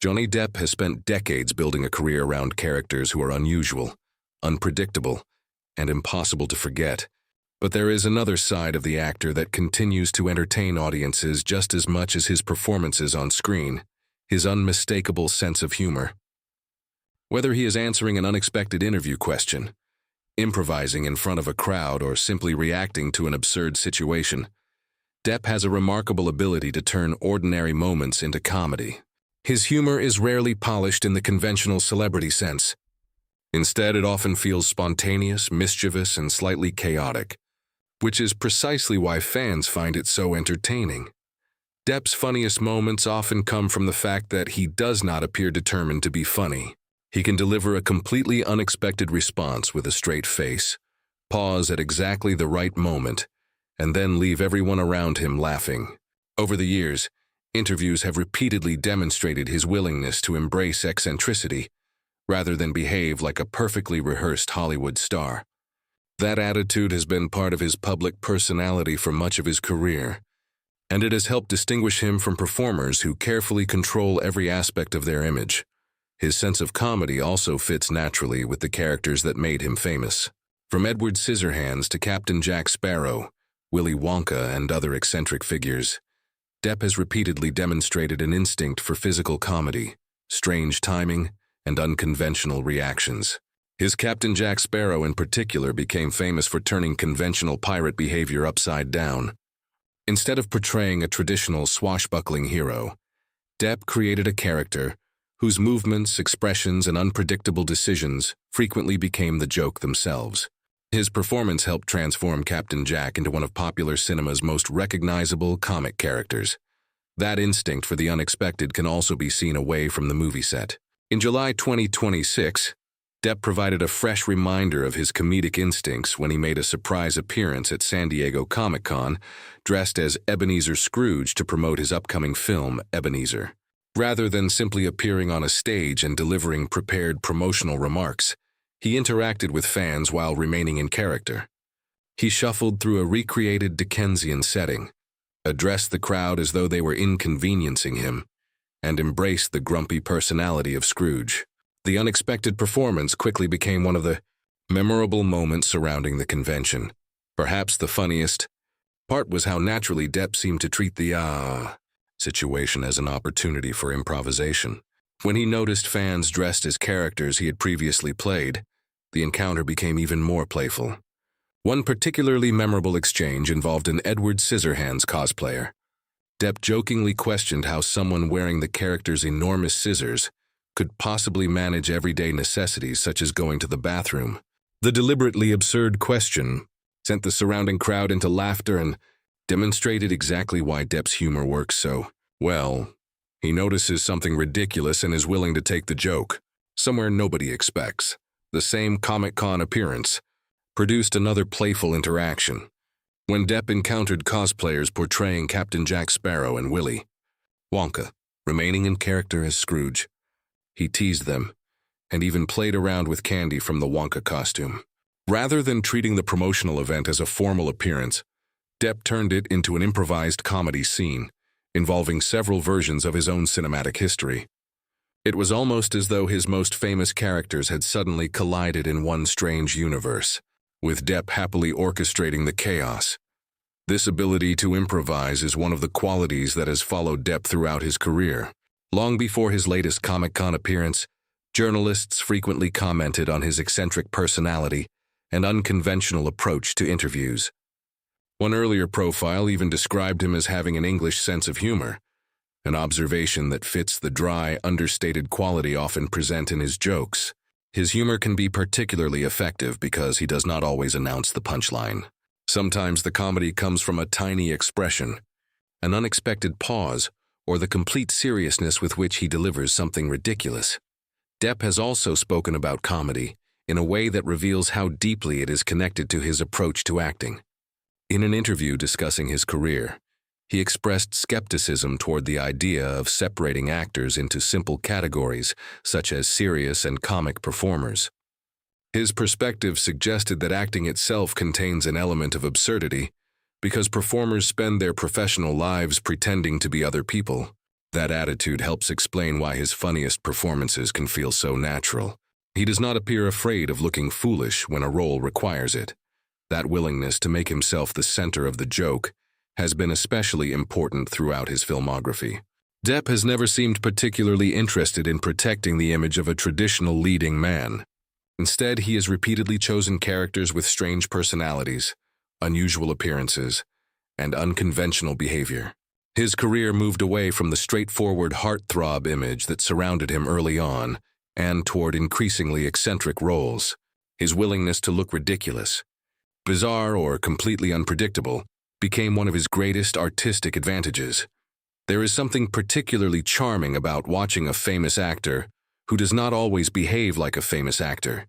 Johnny Depp has spent decades building a career around characters who are unusual, unpredictable, and impossible to forget. But there is another side of the actor that continues to entertain audiences just as much as his performances on screen: his unmistakable sense of humor. Whether he is answering an unexpected interview question, improvising in front of a crowd, or simply reacting to an absurd situation, Depp has a remarkable ability to turn ordinary moments into comedy. His humor is rarely polished in the conventional celebrity sense. Instead, it often feels spontaneous, mischievous, and slightly chaotic, which is precisely why fans find it so entertaining. Depp's funniest moments often come from the fact that he does not appear determined to be funny. He can deliver a completely unexpected response with a straight face, pause at exactly the right moment, and then leave everyone around him laughing. Over the years, interviews have repeatedly demonstrated his willingness to embrace eccentricity, rather than behave like a perfectly rehearsed Hollywood star. That attitude has been part of his public personality for much of his career, and it has helped distinguish him from performers who carefully control every aspect of their image. His sense of comedy also fits naturally with the characters that made him famous. From Edward Scissorhands to Captain Jack Sparrow, Willy Wonka, and other eccentric figures, Depp has repeatedly demonstrated an instinct for physical comedy, strange timing, and unconventional reactions. His Captain Jack Sparrow in particular became famous for turning conventional pirate behavior upside down. Instead of portraying a traditional swashbuckling hero, Depp created a character whose movements, expressions, and unpredictable decisions frequently became the joke themselves. His performance helped transform Captain Jack into one of popular cinema's most recognizable comic characters. That instinct for the unexpected can also be seen away from the movie set. In July 2026, Depp provided a fresh reminder of his comedic instincts when he made a surprise appearance at San Diego Comic-Con, dressed as Ebenezer Scrooge to promote his upcoming film, Ebenezer. Rather than simply appearing on a stage and delivering prepared promotional remarks, he interacted with fans while remaining in character. He shuffled through a recreated Dickensian setting, addressed the crowd as though they were inconveniencing him, and embraced the grumpy personality of Scrooge. The unexpected performance quickly became one of the memorable moments surrounding the convention. Perhaps the funniest part was how naturally Depp seemed to treat the situation as an opportunity for improvisation. When he noticed fans dressed as characters he had previously played, the encounter became even more playful. One particularly memorable exchange involved an Edward Scissorhands cosplayer. Depp jokingly questioned how someone wearing the character's enormous scissors could possibly manage everyday necessities such as going to the bathroom. The deliberately absurd question sent the surrounding crowd into laughter and demonstrated exactly why Depp's humor works so well. He notices something ridiculous and is willing to take the joke, somewhere nobody expects. The same Comic-Con appearance produced another playful interaction, when Depp encountered cosplayers portraying Captain Jack Sparrow and Willy Wonka, remaining in character as Scrooge. He teased them, and even played around with candy from the Wonka costume. Rather than treating the promotional event as a formal appearance, Depp turned it into an improvised comedy scene, involving several versions of his own cinematic history. It was almost as though his most famous characters had suddenly collided in one strange universe, with Depp happily orchestrating the chaos. This ability to improvise is one of the qualities that has followed Depp throughout his career. Long before his latest Comic-Con appearance, journalists frequently commented on his eccentric personality and unconventional approach to interviews. One earlier profile even described him as having an English sense of humor, an observation that fits the dry, understated quality often present in his jokes. His humor can be particularly effective because he does not always announce the punchline. Sometimes the comedy comes from a tiny expression, an unexpected pause, or the complete seriousness with which he delivers something ridiculous. Depp has also spoken about comedy in a way that reveals how deeply it is connected to his approach to acting. In an interview discussing his career, he expressed skepticism toward the idea of separating actors into simple categories, such as serious and comic performers. His perspective suggested that acting itself contains an element of absurdity, because performers spend their professional lives pretending to be other people. That attitude helps explain why his funniest performances can feel so natural. He does not appear afraid of looking foolish when a role requires it. That willingness to make himself the center of the joke has been especially important throughout his filmography. Depp has never seemed particularly interested in protecting the image of a traditional leading man. Instead, he has repeatedly chosen characters with strange personalities, unusual appearances, and unconventional behavior. His career moved away from the straightforward heartthrob image that surrounded him early on and toward increasingly eccentric roles. His willingness to look ridiculous, bizarre, or completely unpredictable became one of his greatest artistic advantages. There is something particularly charming about watching a famous actor who does not always behave like a famous actor.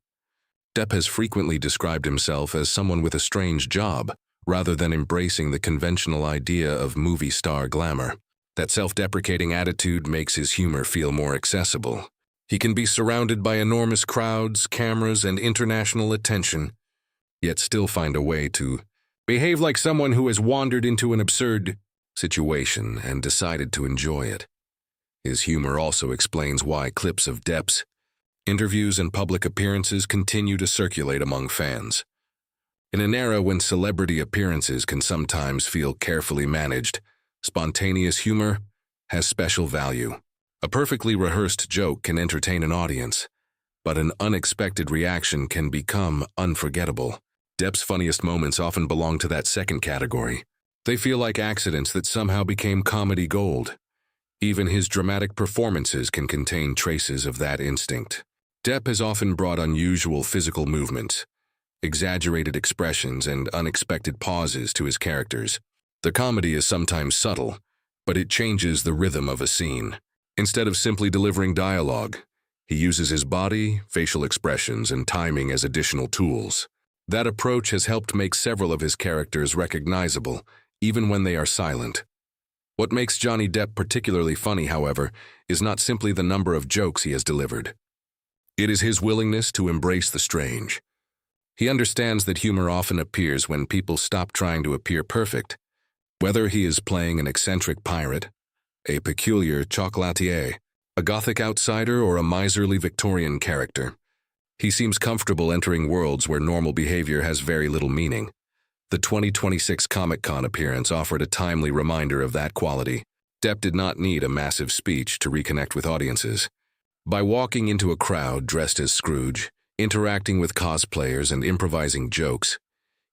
Depp has frequently described himself as someone with a strange job, rather than embracing the conventional idea of movie star glamour. That self-deprecating attitude makes his humor feel more accessible. He can be surrounded by enormous crowds, cameras, and international attention, yet still find a way to behave like someone who has wandered into an absurd situation and decided to enjoy it. His humor also explains why clips of Depp's interviews and public appearances continue to circulate among fans. In an era when celebrity appearances can sometimes feel carefully managed, spontaneous humor has special value. A perfectly rehearsed joke can entertain an audience, but an unexpected reaction can become unforgettable. Depp's funniest moments often belong to that second category. They feel like accidents that somehow became comedy gold. Even his dramatic performances can contain traces of that instinct. Depp has often brought unusual physical movements, exaggerated expressions, and unexpected pauses to his characters. The comedy is sometimes subtle, but it changes the rhythm of a scene. Instead of simply delivering dialogue, he uses his body, facial expressions, and timing as additional tools. That approach has helped make several of his characters recognizable, even when they are silent. What makes Johnny Depp particularly funny, however, is not simply the number of jokes he has delivered. It is his willingness to embrace the strange. He understands that humor often appears when people stop trying to appear perfect. Whether he is playing an eccentric pirate, a peculiar chocolatier, a gothic outsider, or a miserly Victorian character, he seems comfortable entering worlds where normal behavior has very little meaning. The 2026 Comic-Con appearance offered a timely reminder of that quality. Depp did not need a massive speech to reconnect with audiences. By walking into a crowd dressed as Scrooge, interacting with cosplayers, and improvising jokes,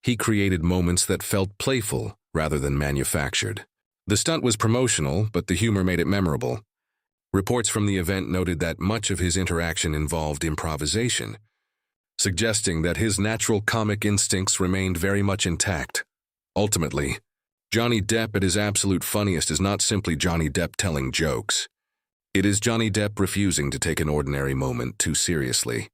he created moments that felt playful rather than manufactured. The stunt was promotional, but the humor made it memorable. Reports from the event noted that much of his interaction involved improvisation, suggesting that his natural comic instincts remained very much intact. Ultimately, Johnny Depp at his absolute funniest is not simply Johnny Depp telling jokes. It is Johnny Depp refusing to take an ordinary moment too seriously.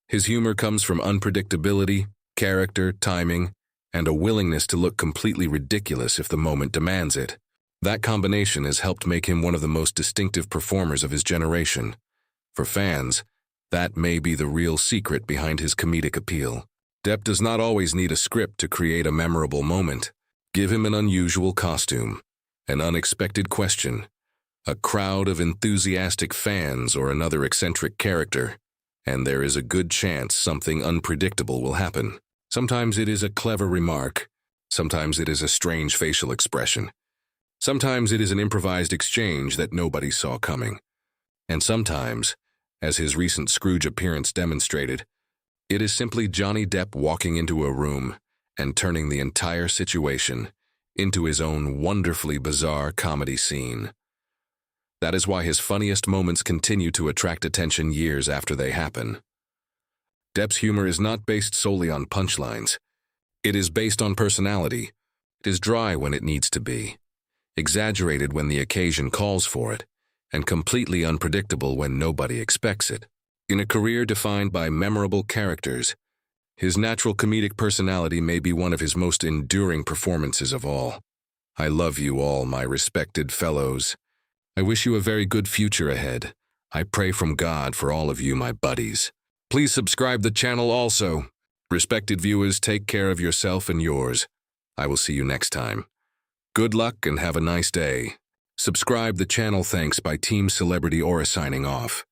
His humor comes from unpredictability, character, timing, and a willingness to look completely ridiculous if the moment demands it. That combination has helped make him one of the most distinctive performers of his generation. For fans, that may be the real secret behind his comedic appeal. Depp does not always need a script to create a memorable moment. Give him an unusual costume, an unexpected question, a crowd of enthusiastic fans, or another eccentric character, and there is a good chance something unpredictable will happen. Sometimes it is a clever remark, sometimes it is a strange facial expression, sometimes it is an improvised exchange that nobody saw coming, and sometimes, as his recent Scrooge appearance demonstrated, it is simply Johnny Depp walking into a room and turning the entire situation into his own wonderfully bizarre comedy scene. That is why his funniest moments continue to attract attention years after they happen. Depp's humor is not based solely on punchlines. It is based on personality. It is dry when it needs to be, exaggerated when the occasion calls for it, and completely unpredictable when nobody expects it. In a career defined by memorable characters, his natural comedic personality may be one of his most enduring performances of all. I love you all, my respected fellows. I wish you a very good future ahead. I pray from God for all of you, my buddies. Please subscribe the channel also. Respected viewers, take care of yourself and yours. I will see you next time. Good luck and have a nice day. Subscribe the channel. Thanks by Team Celebrity Aura signing off.